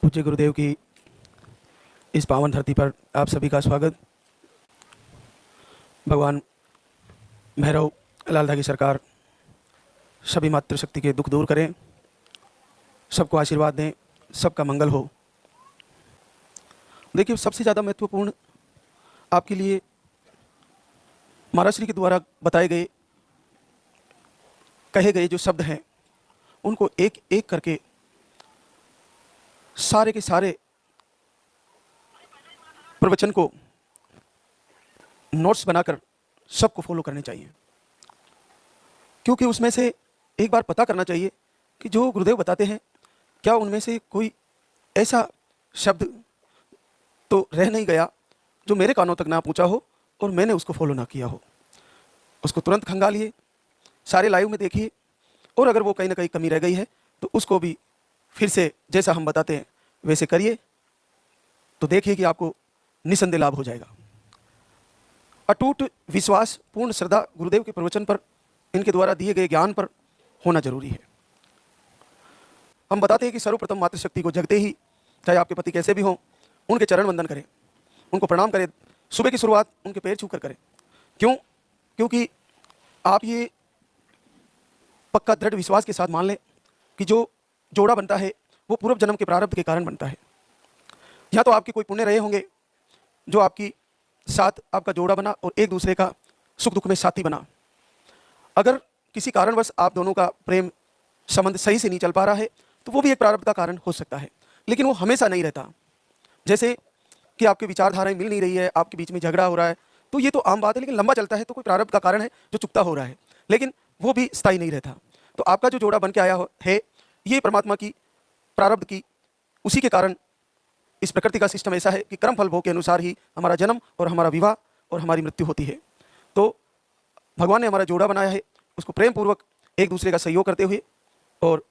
पूज्य गुरुदेव की इस पावन धरती पर आप सभी का स्वागत। भगवान भैरव लालधा की सरकार सभी मातृशक्ति के दुख दूर करें, सबको आशीर्वाद दें, सबका मंगल हो। देखिए, सबसे ज़्यादा महत्वपूर्ण आपके लिए महाराज श्री के द्वारा बताए गए कहे गए जो शब्द हैं उनको एक एक करके सारे के सारे प्रवचन को नोट्स बनाकर सबको फॉलो करने चाहिए, क्योंकि उसमें से एक बार पता करना चाहिए कि जो गुरुदेव बताते हैं क्या उनमें से कोई ऐसा शब्द तो रह नहीं गया जो मेरे कानों तक ना पहुंचा हो और मैंने उसको फॉलो ना किया हो। उसको तुरंत खंगालिए, सारे लाइव में देखिए, और अगर वो कहीं ना कहीं कमी रह गई है तो उसको भी फिर से जैसा हम बताते हैं वैसे करिए, तो देखिए कि आपको निसंदेह लाभ हो जाएगा। अटूट विश्वास, पूर्ण श्रद्धा गुरुदेव के प्रवचन पर, इनके द्वारा दिए गए ज्ञान पर होना जरूरी है। हम बताते हैं कि सर्वप्रथम मातृशक्ति को जगते ही, चाहे आपके पति कैसे भी हों, उनके चरण वंदन करें, उनको प्रणाम करें। सुबह की शुरुआत उनके पैर छूकर करें। क्यों? क्योंकि आप ये पक्का दृढ़ विश्वास के साथ मान लें कि जो जोड़ा बनता है वो पूर्व जन्म के प्रारब्ध के कारण बनता है। या तो आपके कोई पुण्य रहे होंगे जो आपकी साथ आपका जोड़ा बना और एक दूसरे का सुख दुख में साथी बना। अगर किसी कारणवश आप दोनों का प्रेम संबंध सही से नहीं चल पा रहा है तो वो भी एक प्रारब्ध का कारण हो सकता है, लेकिन वो हमेशा नहीं रहता। जैसे कि आपकी विचारधाराएं मिल नहीं रही है, आपके बीच में झगड़ा हो रहा है, तो ये तो आम बात है, लेकिन लंबा चलता है तो कोई प्रारब्ध का कारण है जो चुकता हो रहा है, लेकिन वो भी स्थायी नहीं रहता। तो आपका जो जोड़ा बन के आया है ये परमात्मा की प्रारब्ध की, उसी के कारण इस प्रकृति का सिस्टम ऐसा है कि कर्म फल भोग के अनुसार ही हमारा जन्म और हमारा विवाह और हमारी मृत्यु होती है। तो भगवान ने हमारा जोड़ा बनाया है, उसको प्रेम पूर्वक एक दूसरे का सहयोग करते हुए और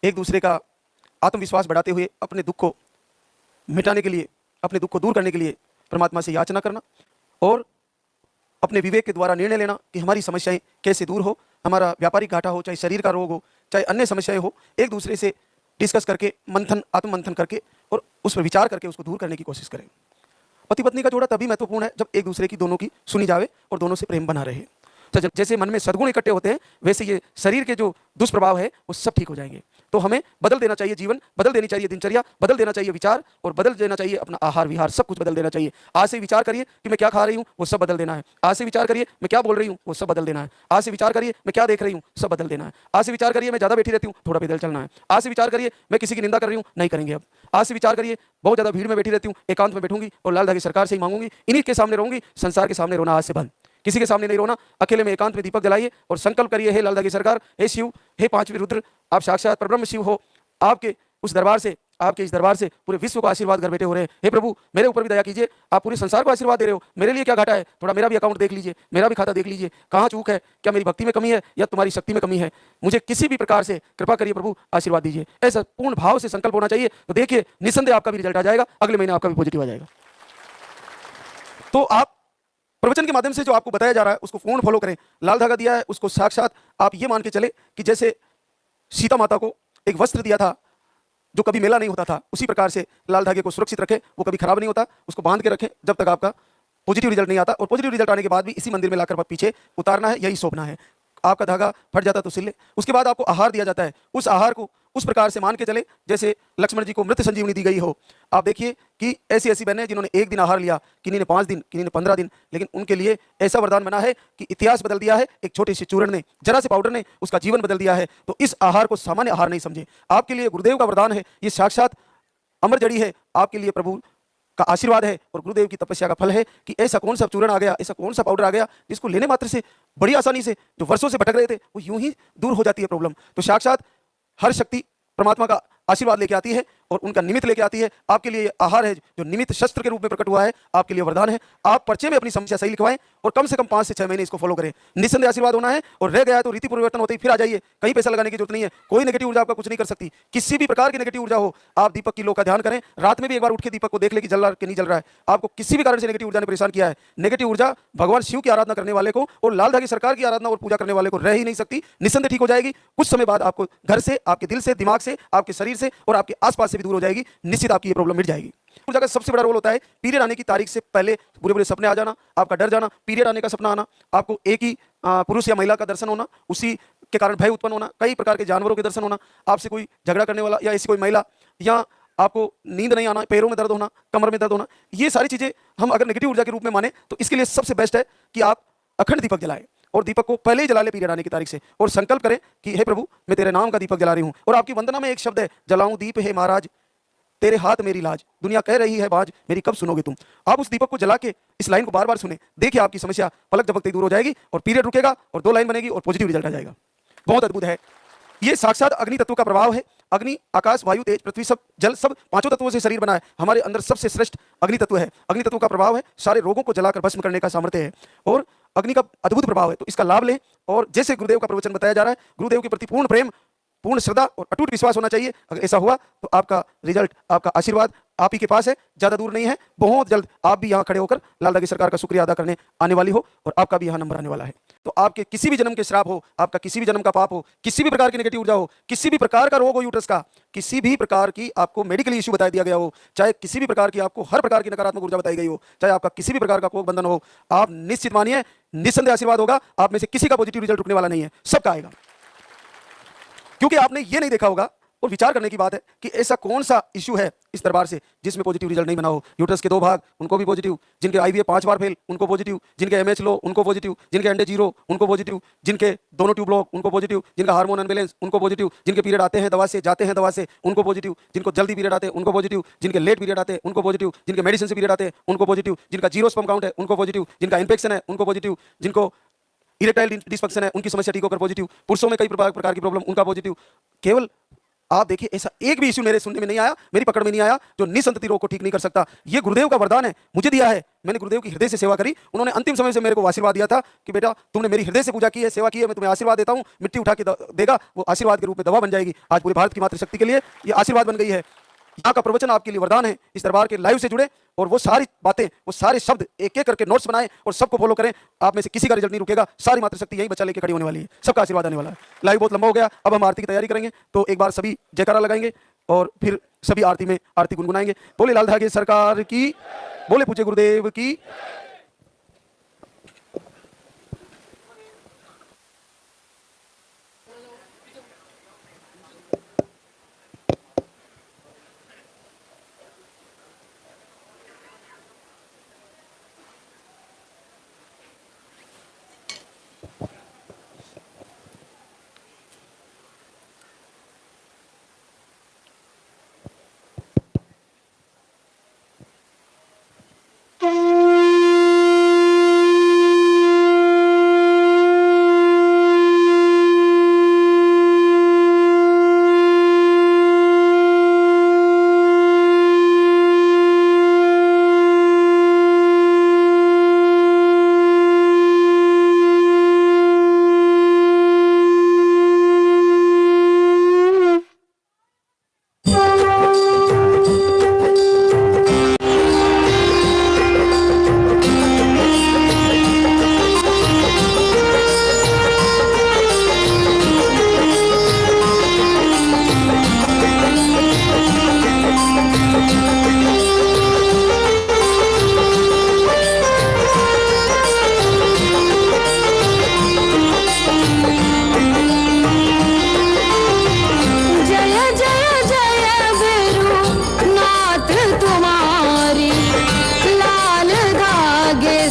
एक दूसरे का आत्मविश्वास बढ़ाते हुए अपने दुख को मिटाने के लिए, अपने दुख को दूर करने के लिए परमात्मा से याचना करना और अपने विवेक के द्वारा निर्णय लेना कि हमारी समस्याएं कैसे दूर हो। हमारा व्यापारिक घाटा हो, चाहे शरीर का रोग हो, चाहे अन्य समस्याएं हो, एक दूसरे से डिस्कस करके, मंथन, आत्ममंथन करके और उस पर विचार करके उसको दूर करने की कोशिश करें। पति पत्नी का जोड़ा तभी महत्वपूर्ण है जब एक दूसरे की दोनों की सुनी जावे और दोनों से प्रेम बना रहे। तो जैसे मन में सद्गुण इकट्ठे होते हैं वैसे ये शरीर के जो दुष्प्रभाव है वो सब ठीक हो जाएंगे। तो हमें बदल देना चाहिए जीवन, बदल देनी चाहिए दिनचर्या, बदल देना चाहिए विचार और बदल देना चाहिए अपना आहार विहार, सब कुछ बदल देना चाहिए। आज से विचार करिए कि मैं क्या खा रही हूँ, वो सब बदल देना है। आज से विचार करिए मैं क्या बोल रही हूँ, वो सब बदल देना है। आज से विचार करिए मैं क्या देख रही हूँ, सब बदल देना है। आज से विचार करिए मैं ज़्यादा बैठी रहती हूँ, थोड़ा पैदल चलना है। आज से विचार करिए मैं किसी की निंदा कर रही हूँ, नहीं करेंगे अब। आज से विचार करिए बहुत ज़्यादा भीड़ में बैठी रहती हूँ, एकांत में बैठूंगी और लालधा की सरकार से ही मांगूंगी, इन्हीं के सामने रहूंगी, संसार के सामने रोना आज से बंद, किसी के सामने नहीं रोना। अकेले में एकांत में दीपक जलाइए और संकल्प करिए, हे लालधा की सरकार, हे शिव, हे पांचवी रुद्र, आप साक्षात परब्रह्म शिव हो। आपके उस दरबार से, आपके इस दरबार से पूरे विश्व को आशीर्वाद घर बैठे हो रहे हैं। हे प्रभु, मेरे ऊपर भी दया कीजिए, आप पूरे संसार को आशीर्वाद दे रहे हो। मेरे लिए क्या घाटा है, थोड़ा मेरा भी अकाउंट देख लीजिए, मेरा भी खाता देख लीजिए, कहाँ चूक है, क्या मेरी भक्ति में कमी है या तुम्हारी शक्ति में कमी है। मुझे किसी भी प्रकार से कृपा करिए प्रभु, आशीर्वाद दीजिए। ऐसा पूर्ण भाव से संकल्प होना चाहिए। तो देखिए निसंदेह आपका भी रिजल्ट आ जाएगा, अगले महीने आपका भी पॉजिटिव आ जाएगा। तो आप प्रवचन के माध्यम से जो आपको बताया जा रहा है उसको पूर्ण फॉलो करें। लाल धागा दिया है उसको साक्षात आप ये मान के चले कि जैसे सीता माता को एक वस्त्र दिया था जो कभी मेला नहीं होता था, उसी प्रकार से लाल धागे को सुरक्षित रखें, वो कभी खराब नहीं होता, उसको बांध के रखें जब तक आपका पॉजिटिव रिजल्ट नहीं आता। और पॉजिटिव रिजल्ट आने के बाद भी इसी मंदिर में लाकर पीछे उतारना है, यही सौंपना है। आपका धागा फट जाता तो सिल ले। उसके बाद आपको आहार दिया जाता है, उस आहार को उस प्रकार से मान के चले जैसे लक्ष्मण जी को मृत संजीवनी दी गई हो। आप देखिए कि ऐसी ऐसी बहनें जिन्होंने एक दिन आहार लिया, किन्हीं ने 5 दिन, किन्हीं ने 15 दिन, लेकिन उनके लिए ऐसा वरदान बना है कि इतिहास बदल दिया है। एक छोटे से चूर्ण ने, जरा से पाउडर ने उसका जीवन बदल दिया है। तो इस आहार को सामान्य आहार नहीं समझे, आपके लिए गुरुदेव का वरदान है, ये साक्षात अमर जड़ी है, आपके लिए प्रभु का आशीर्वाद है और गुरुदेव की तपस्या का फल है कि ऐसा कौन सा चूर्ण आ गया, ऐसा कौन सा पाउडर आ गया जिसको लेने मात्र से बड़ी आसानी से, जो वर्षों से भटक रहे थे, वो यूं ही दूर हो जाती है प्रॉब्लम। तो साक्षात हर शक्ति परमात्मा का आशीर्वाद लेके आती है और उनका निमित्त लेके आती है। आपके लिए आहार है जो निमित्त शस्त्र के रूप में प्रकट हुआ है, आपके लिए वरदान है। आप पर्चे में अपनी समस्या सही लिखवाएं और कम से कम 5 से 6 महीने इसको फॉलो करें। निस्संदेह आशीर्वाद होना है और रह गया तो रीति परिवर्तन होते ही फिर आ जाइए, कहीं पैसा लगाने की जरूरत नहीं है। कोई नेगेटिव ऊर्जा आपका कुछ नहीं कर सकती, किसी भी प्रकार की नेगेटिव ऊर्जा हो। आप दीपक की लो का ध्यान करें, रात में भी एक बार उठ के दीपक को देख ले कि जल रहा है कि नहीं जल रहा है। आपको किसी भी कारण से नेगेटिव ऊर्जा ने परेशान किया है, नेगेटिव ऊर्जा भगवान शिव की आराधना करने वाले को और लाल धागे सरकार की आराधना और पूजा करने वाले को रह ही नहीं सकती। निस्संदेह ठीक हो जाएगी। कुछ समय बाद आपको घर से, आपके दिल से, दिमाग से, आपके शरीर से और आपके आसपास से से भी दूर हो जाएगी, निश्चित आपकी ये प्रॉब्लम मिट जाएगी। ऊर्जा का सबसे बड़ा रोल होता है पीरियड आने की तारीख से पहले बुरे बुरे सपने आ जाना, आपका डर जाना, पीरियड आने का सपना आना, आपको एक ही पुरुष या महिला का दर्शन होना, उसी के कारण भय उत्पन्न होना, कई प्रकार के जानवरों के दर्शन होना, आपसे कोई झगड़ा करने वाला या ऐसी कोई महिला, या आपको नींद नहीं आना, पैरों में दर्द होना, कमर में दर्द होना, ये सारी चीजें हम अगर नेगेटिव ऊर्जा के रूप में माने तो इसके लिए सबसे बेस्ट है कि आप अखंड दीपक जलाएं, और दीपक को पहले ही जला ले पीरियड आने की तारीख से, और संकल्प करें कि हे प्रभु मैं तेरे नाम का दीपक जला रही हूं। और आपकी वंदना में एक शब्द है, जलाऊं दीप है महाराज तेरे हाथ मेरी लाज, दुनिया कह रही है बाज मेरी कब सुनोगे तुम। आप उस दीपक को जला के इस लाइन को बार बार सुने, देखिए आपकी समस्या पलक झपकते ही दूर हो जाएगी और पीरियड रुकेगा और 2 लाइन बनेगी और पॉजिटिव रिजल्ट आ जाएगा। बहुत अद्भुत है। ये साक्षात अग्नि तत्व का प्रभाव है। अग्नि, आकाश, वायु, तेज, पृथ्वी, सब जल, सब 5 तत्वों से शरीर बना है। हमारे अंदर सबसे श्रेष्ठ अग्नि तत्व है। अग्नि तत्व का प्रभाव है, सारे रोगों को जलाकर भस्म करने का सामर्थ्य है और अग्नि का अद्भुत प्रभाव है। तो इसका लाभ लें, और जैसे गुरुदेव का प्रवचन बताया जा रहा है, गुरुदेव के प्रति पूर्ण प्रेम, पूर्ण श्रद्धा और अटूट विश्वास होना चाहिए। अगर ऐसा हुआ तो आपका रिजल्ट, आपका आशीर्वाद आप ही के पास है, ज्यादा दूर नहीं है। बहुत जल्द आप भी यहाँ खड़े होकर लाल दागी सरकार का शुक्रिया अदा करने आने वाली हो और आपका भी यहाँ नंबर आने वाला है। तो आपके किसी भी जन्म के श्राप हो, आपका किसी भी जन्म का पाप हो, किसी भी प्रकार की नेगेटिव ऊर्जा हो, किसी भी प्रकार का रोग हो यूट्रस का, किसी भी प्रकार की आपको मेडिकली इश्यू बता दिया गया हो, चाहे किसी भी प्रकार की आपको हर प्रकार की नकारात्मक ऊर्जा बताई गई हो, चाहे आपका किसी भी प्रकार का कोई बंधन हो, आप निश्चित मानिए निस्संदेह आशीर्वाद होगा। आप में से किसी का पॉजिटिव रिजल्ट रुकने वाला नहीं है, सबका आएगा। क्योंकि आपने ये नहीं देखा होगा, और विचार करने की बात है कि ऐसा कौन सा इश्यू है इस दरबार से जिसमें पॉजिटिव रिजल्ट नहीं बना हो। यूट्रस के 2 भाग उनको भी पॉजिटिव, जिनके आईवीएफ 5 बार फेल उनको पॉजिटिव, जिनके एमएच लो उनको पॉजिटिव, जिनके अंडे 0 उनको पॉजिटिव, जिनके दोनों ट्यूब ब्लॉक उनको पॉजिटिव, जिनका हार्मोन अनबैलेंस उनको पॉजिटिव, जिनके पीरियड आते हैं दवा से, जाते हैं दवा से उनको पॉजिटिव, जिनको जल्दी पीरियड आते हैं उनको पॉजिटिव, जिनके लेट पीरियड आते हैं उनको पॉजिटिव, जिनके मेडिसिन से पीरियड आते हैं उनको पॉजिटिव, जिनका 0 स्पर्म काउंट है उनको पॉजिटिव, जिनका इन्फेक्शन है उनको पॉजिटिव, जिनको इरेक्टाइल डिस्फंक्शन है उनकी समस्या ठीक होकर पॉजिटिव, पुरुषों में कई प्रकार की प्रॉब्लम उनका पॉजिटिव। केवल आप देखिए, ऐसा एक भी इश्यू मेरे सुनने में नहीं आया, मेरी पकड़ में नहीं आया जो निसंतति रोग को ठीक नहीं कर सकता। ये गुरुदेव का वरदान है, मुझे दिया है। मैंने गुरुदेव की हृदय से सेवा करी, उन्होंने अंतिम समय से मेरे को आशीर्वाद दिया था कि बेटा तुमने मेरी हृदय से पूजा की है, सेवा की है, मैं तुम्हें आशीर्वाद देता हूं। मिट्टी उठा के देगा, वो आशीर्वाद के रूप में दवा बन जाएगी। आज पूरे भारत की मातृशक्ति के लिए ये आशीर्वाद बन गई है। यहाँ का प्रवचन आपके लिए वरदान है। इस दरबार के लाइव से जुड़े और वो सारी बातें, वो सारे शब्द एक एक करके नोट्स बनाएं और सबको फॉलो करें। आप में से किसी का रिजल्ट नहीं रुकेगा, सारी मातृशक्ति यही बच्चा लेके खड़ी होने वाली है, सबका आशीर्वाद आने वाला है। लाइव बहुत लंबा हो गया, अब हम आरती की तैयारी करेंगे। तो एक बार सभी जयकारा लगाएंगे और फिर सभी आरती में आरती गुनगुनाएंगे। बोले लाल धागे सरकार की, बोले पूज्य गुरुदेव की।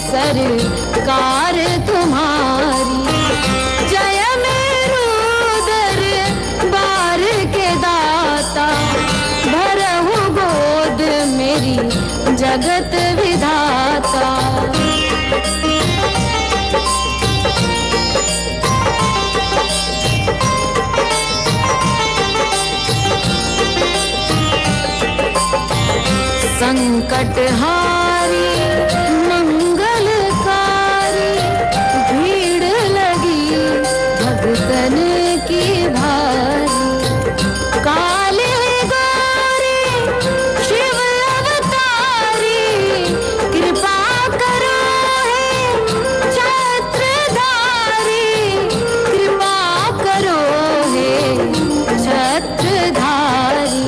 सरकार तुम्हारी, जय मेरू दरबार के दाता, भरहु गोद मेरी जगत विधाता। संकट हारी मंगलकारी, भीड़ लगी भगतन की भारी। काले गौरी शिव अवतारी, कृपा करो हे छत्रधारी, कृपा करो हे छत्रधारी।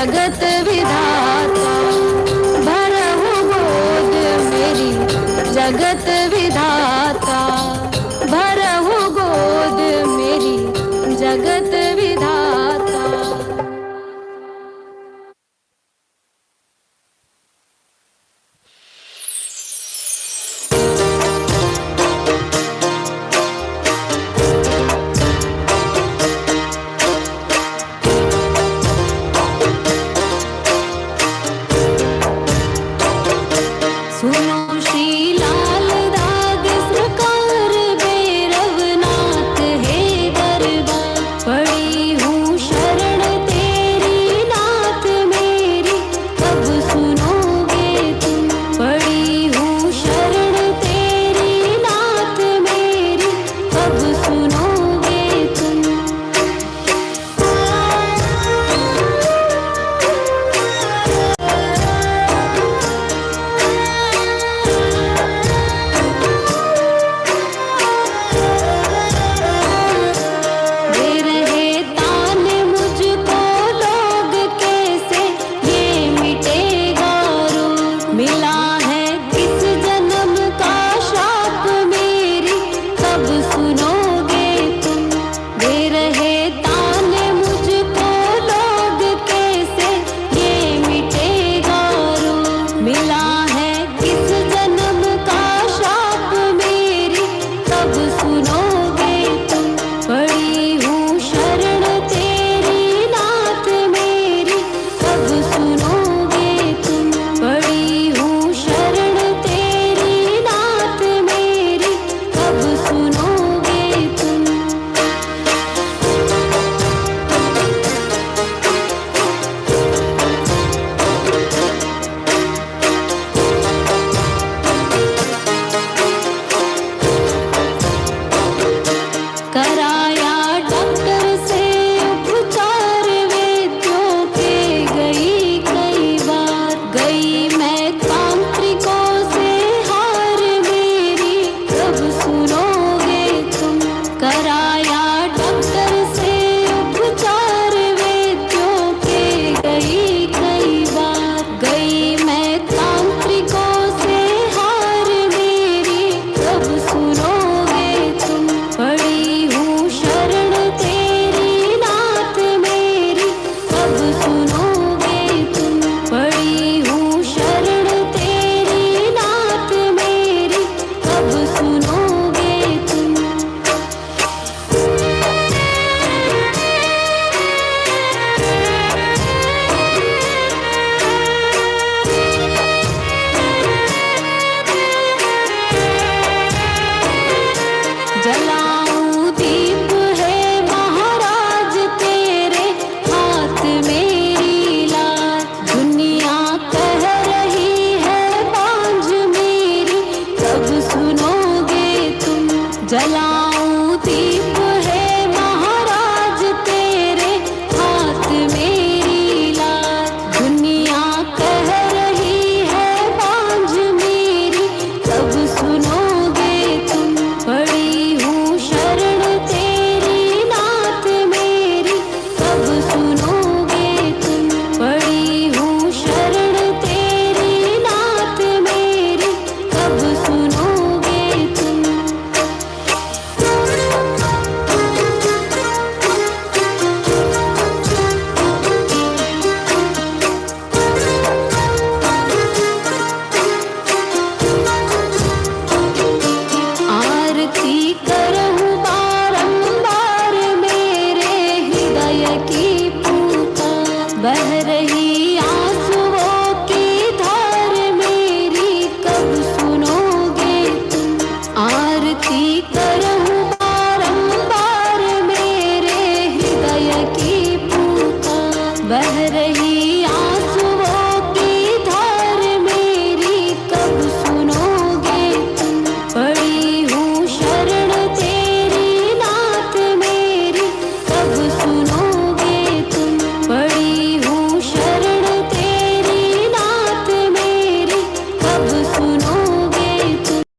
जगत विधाता भरहु गोद मेरी जगत विधाता भरहु गोद मेरी जगत विधाता। सुनो श्री लाल दाद सरकार भैरव नाथ है दरबार पड़ी हूँ शरण तेरी नाथ मेरी कब सुनोगे तुम पड़ी हूँ शरण तेरी नाथ मेरी कब सुनोगे तुम। दे रहे तान मुझको लोग कैसे ये मिटेगा रोग मिला है किस जन्म का श्राप मेरी कब सुनोगे तुम। दे रहे तान मुझको लोग कैसे ये मिटेगा रोग मिला है किस जन्म का श्राप मेरी कब सुनोगे तुम। पड़ी हूँ शरण तेरी नाथ मेरी कब सुनोगे तुम। पड़ी हूँ शरण तेरी नाथ मेरी कब सुनोगे तुम। कराया डॉक्टर से उपचार वैद्यों के गई कई बार गई मैं तांत्रिकों से हार मेरी कब सुनोगे तुम। कराया डॉक्टर से उपचार वैद्यों के गई कई बार गई मैं तांत्रिकों से हार मेरी कब सुनोगे तुम। पड़ी हूँ शरण तेरी नाथ मेरी कब सुनोगे तुम। पड़ी हूँ शरण तेरी नाथ मेरी कब सुनोगे तुम। जलाऊं दीप है महाराज तेरे हाथ मेरी लाज दुनिया कह रही है बांझ मेरी कब सुनोगे तुम। जलाऊं दीप